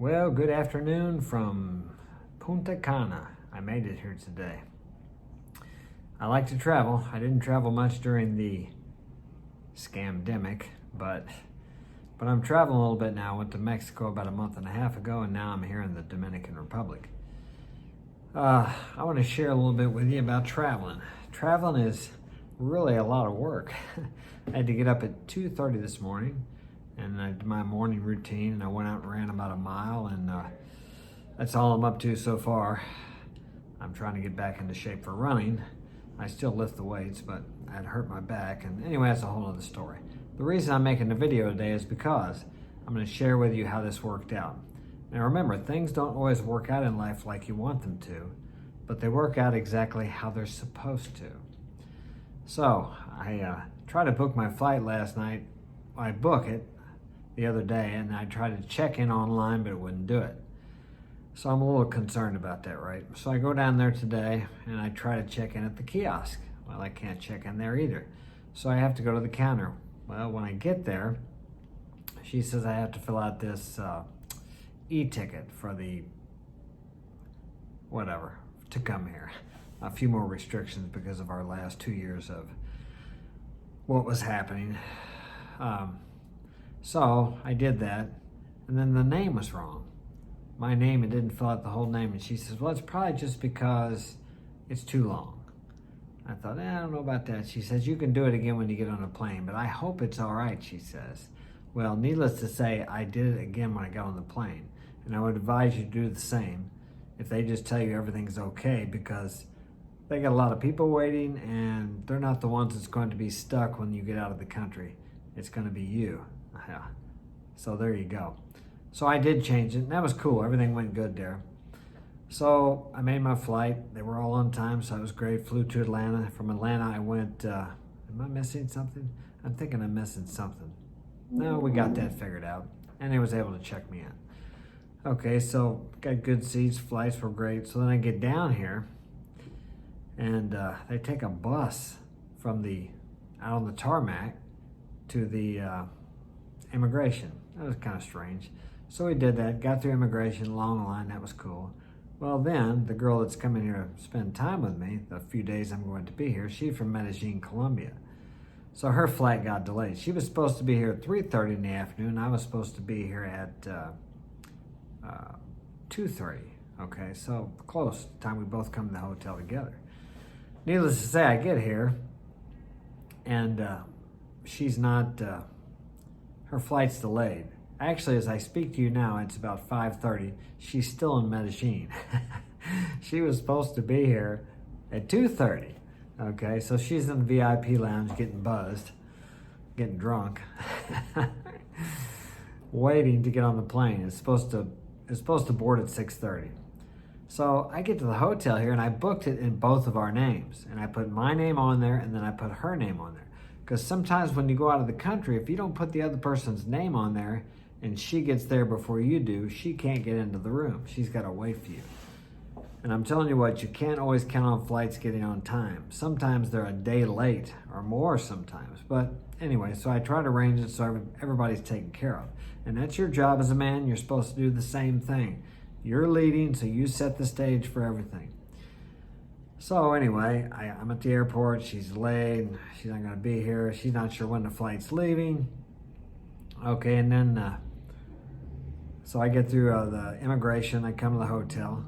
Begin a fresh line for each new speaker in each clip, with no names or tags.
Well, good afternoon from Punta Cana. I made it here today. I like to travel. I didn't travel much during the scamdemic, but I'm traveling a little bit now. I went to Mexico about a month and a half ago, and now I'm here in the Dominican Republic. I want to share a little bit with you about traveling. Traveling is really a lot of work. I had to get up at 2:30 this morning, and I did my morning routine, and I went out and ran about a mile, and that's all I'm up to so far. I'm trying to get back into shape for running. I still lift the weights, but I'd hurt my back, and anyway, that's a whole other story. The reason I'm making the video today is because I'm going to share with you how this worked out. Now remember, things don't always work out in life like you want them to, but they work out exactly how they're supposed to. So I tried to book my flight last night. I booked it the other day, and I tried to check in online, but it wouldn't do it. So I'm a little concerned about that, right? So I go down there today, and I try to check in at the kiosk. Well, I can't check in there either. So I have to go to the counter. Well, when I get there, she says I have to fill out this e-ticket for the whatever to come here. A few more restrictions because of our last 2 years of what was happening. So I did that, and then the name was wrong. My name, it didn't fill out the whole name, and she says, well, it's probably just because it's too long. I thought, I don't know about that. She says, you can do it again when you get on a plane, but I hope it's all right, she says. Well, needless to say, I did it again when I got on the plane, and I would advise you to do the same if they just tell you everything's okay, because they got a lot of people waiting, and they're not the ones that's going to be stuck when you get out of the country. It's going to be you. Yeah. So there you go. So I did change it, and that was cool. Everything went good there. So I made my flight. They were all on time, so it was great. Flew to Atlanta. From Atlanta, I went, am I missing something? I'm thinking I'm missing something. No, we got that figured out, and they was able to check me in. Okay, so got good seats. Flights were great. So then I get down here, and they take a bus from out on the tarmac to the immigration. That was kind of strange. So we did that, got through immigration, long line, that was cool. Well then, the girl that's coming here to spend time with me, the few days I'm going to be here, she's from Medellin, Colombia. So her flight got delayed. She was supposed to be here at 3:30 in the afternoon. I was supposed to be here at 2:30. Okay, so close, the time we both come to the hotel together. Needless to say, I get here, and she's not, her flight's delayed. Actually, as I speak to you now, it's about 5:30. She's still in Medellin. She was supposed to be here at 2:30. Okay, so she's in the VIP lounge getting buzzed, getting drunk, waiting to get on the plane. It's supposed to board at 6:30. So I get to the hotel here, and I booked it in both of our names. And I put my name on there, and then I put her name on there. Because sometimes when you go out of the country, if you don't put the other person's name on there, and she gets there before you do, she can't get into the room. She's got to wait for you. And I'm telling you what, you can't always count on flights getting on time. Sometimes they're a day late, or more sometimes. But anyway, so I try to arrange it so everybody's taken care of. And that's your job as a man. You're supposed to do the same thing. You're leading, so you set the stage for everything. So anyway, I'm at the airport. She's delayed. She's not going to be here. She's not sure when the flight's leaving. Okay, and then, so I get through the immigration. I come to the hotel,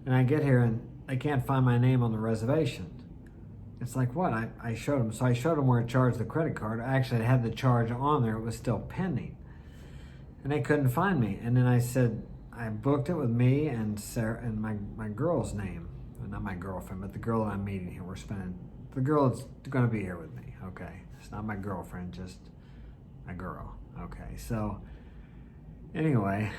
and I get here, and they can't find my name on the reservation. It's like, what? I showed them. So I showed them where it charged the credit card. I actually had the charge on there. It was still pending. And they couldn't find me. And then I said, I booked it with me and Sarah and my girl's name. Well, not my girlfriend, but the girl that I'm meeting here. The girl that's going to be here with me. Okay. It's not my girlfriend, just a girl. Okay. So anyway,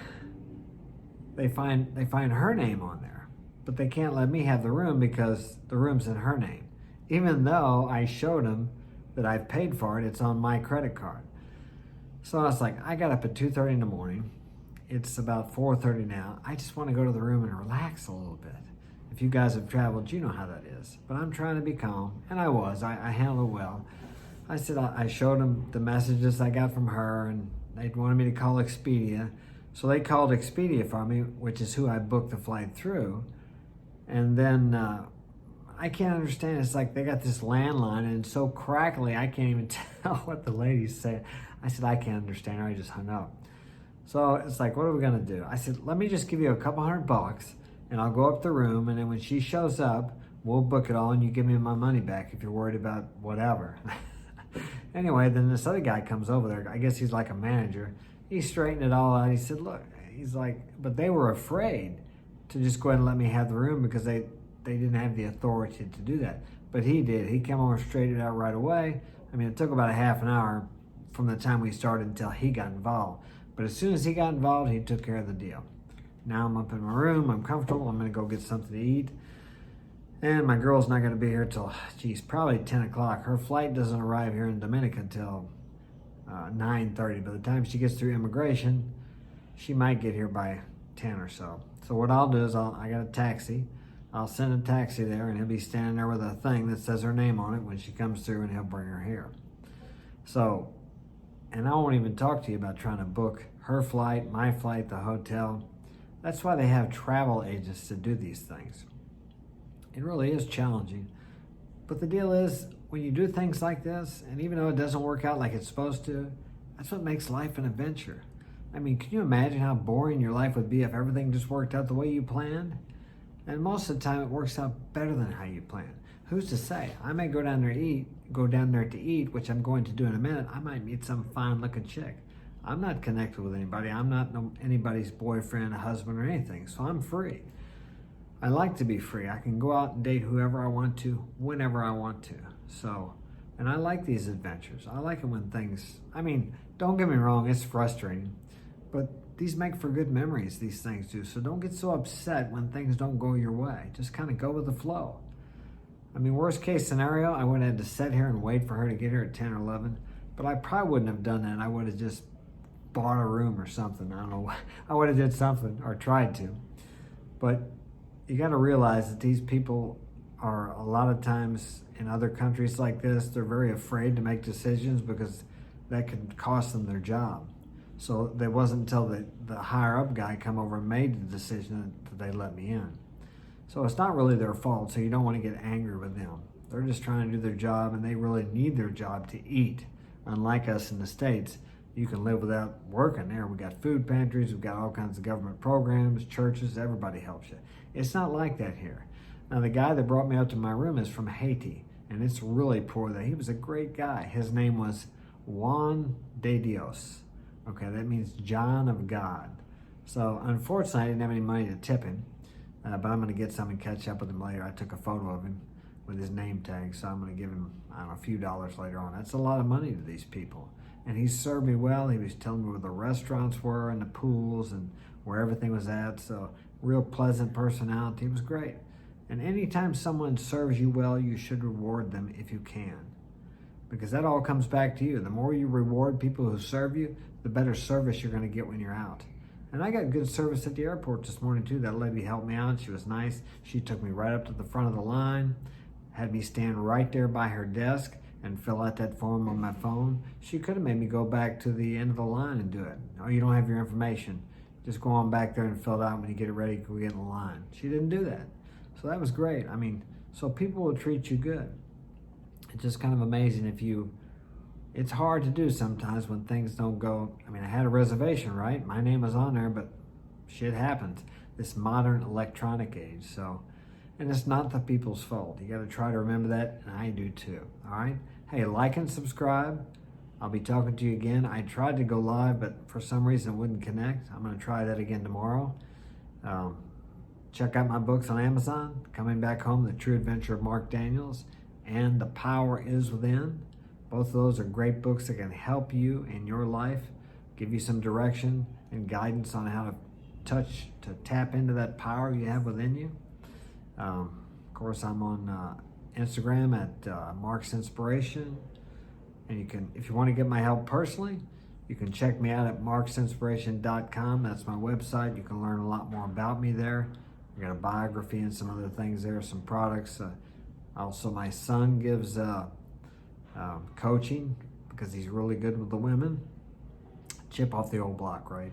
they find her name on there, but they can't let me have the room because the room's in her name. Even though I showed them that I've paid for it, it's on my credit card. So I was like, I got up at 2:30 in the morning. It's about 4:30 now. I just want to go to the room and relax a little bit. If you guys have traveled, you know how that is. But I'm trying to be calm, and I was. I handled it well. I showed them the messages I got from her, and they wanted me to call Expedia. So they called Expedia for me, which is who I booked the flight through. And then I can't understand. It's like they got this landline and it's so crackly, I can't even tell what the lady's saying. I said, I can't understand her. I just hung up. So it's like, what are we going to do? I said, let me just give you a couple $100 and I'll go up the room. And then when she shows up, we'll book it all and you give me my money back if you're worried about whatever. Anyway, then this other guy comes over there. I guess he's like a manager. He straightened it all out. He said, look, he's like, but they were afraid to just go ahead and let me have the room because they didn't have the authority to do that. But he did. He came over and straightened it out right away. I mean, it took about a half an hour from the time we started until he got involved. But as soon as he got involved, he took care of the deal. Now I'm up in my room. I'm comfortable. I'm going to go get something to eat. And my girl's not going to be here till, probably 10 o'clock. Her flight doesn't arrive here in Dominica until 9:30. By the time she gets through immigration, she might get here by 10 or so. So what I'll do is I got a taxi. I'll send a taxi there and he'll be standing there with a thing that says her name on it when she comes through and he'll bring her here. So, and I won't even talk to you about trying to book her flight, my flight, the hotel. That's why they have travel agents to do these things. It really is challenging. But the deal is, when you do things like this, and even though it doesn't work out like it's supposed to, that's what makes life an adventure. I mean, can you imagine how boring your life would be if everything just worked out the way you planned? And most of the time it works out better than how you planned. Who's to say? I may go down there to eat, which I'm going to do in a minute. I might meet some fine looking chick. I'm not connected with anybody. I'm not anybody's boyfriend, husband, or anything. So I'm free. I like to be free. I can go out and date whoever I want to, whenever I want to. So, and I like these adventures. I like it when things, I mean, don't get me wrong, it's frustrating, but these make for good memories, these things do. So don't get so upset when things don't go your way. Just kind of go with the flow. I mean, worst case scenario, I would have had to sit here and wait for her to get here at 10 or 11, but I probably wouldn't have done that. I would have just bought a room or something. I don't know. I would have did something or tried to. But you got to realize that these people are, a lot of times in other countries like this, they're very afraid to make decisions because that could cost them their job. So it wasn't until the higher up guy come over and made the decision that they let me in. So it's not really their fault, so you don't want to get angry with them. They're just trying to do their job, and they really need their job to eat. Unlike us in the States, you can live without working there. We got food pantries, we've got all kinds of government programs, churches, everybody helps you. It's not like that here. Now, the guy that brought me up to my room is from Haiti, and it's really poor there. He was a great guy. His name was Juan de Dios. Okay, that means John of God. So, unfortunately, I didn't have any money to tip him, but I'm going to get some and catch up with him later. I took a photo of him with his name tag, so I'm going to give him, I don't know, a few dollars later on. That's a lot of money to these people. And he served me well. He was telling me where the restaurants were and the pools and where everything was at. So, real pleasant personality. It was great. And anytime someone serves you well, you should reward them if you can. Because that all comes back to you. The more you reward people who serve you, the better service you're going to get when you're out. And I got good service at the airport this morning too. That lady helped me out. She was nice. She took me right up to the front of the line, had me stand right there by her desk and fill out that form on my phone. She could have made me go back to the end of the line and do it. Oh, you don't have your information. Just go on back there and fill it out. When you get it ready, go get in the line. She didn't do that. So that was great. I mean, so people will treat you good. It's just kind of amazing it's hard to do sometimes when things don't go. I mean, I had a reservation, right? My name was on there, but shit happens. This modern electronic age. So, and it's not the people's fault. You got to try to remember that, and I do too. All right? Hey, like and subscribe. I'll be talking to you again. I tried to go live, but for some reason it wouldn't connect. I'm going to try that again tomorrow. Check out my books on Amazon. Coming Back Home, The True Adventure of Mark Daniels, and The Power Is Within. Both of those are great books that can help you in your life, give you some direction and guidance on how to tap into that power you have within you. Of course, I'm on Instagram at Mark's Inspiration. And you can, if you want to get my help personally, you can check me out at marksinspiration.com. That's my website. You can learn a lot more about me there. I got a biography and some other things there, some products. Also, my son gives coaching because he's really good with the women. Chip off the old block, right?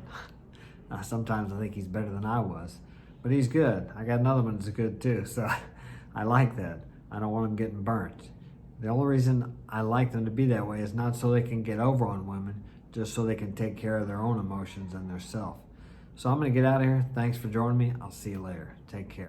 Sometimes I think he's better than I was, but he's good. I got another one that's good too, so I like that. I don't want him getting burnt. The only reason I like them to be that way is not so they can get over on women, just so they can take care of their own emotions and their self. So I'm going to get out of here. Thanks for joining me. I'll see you later. Take care.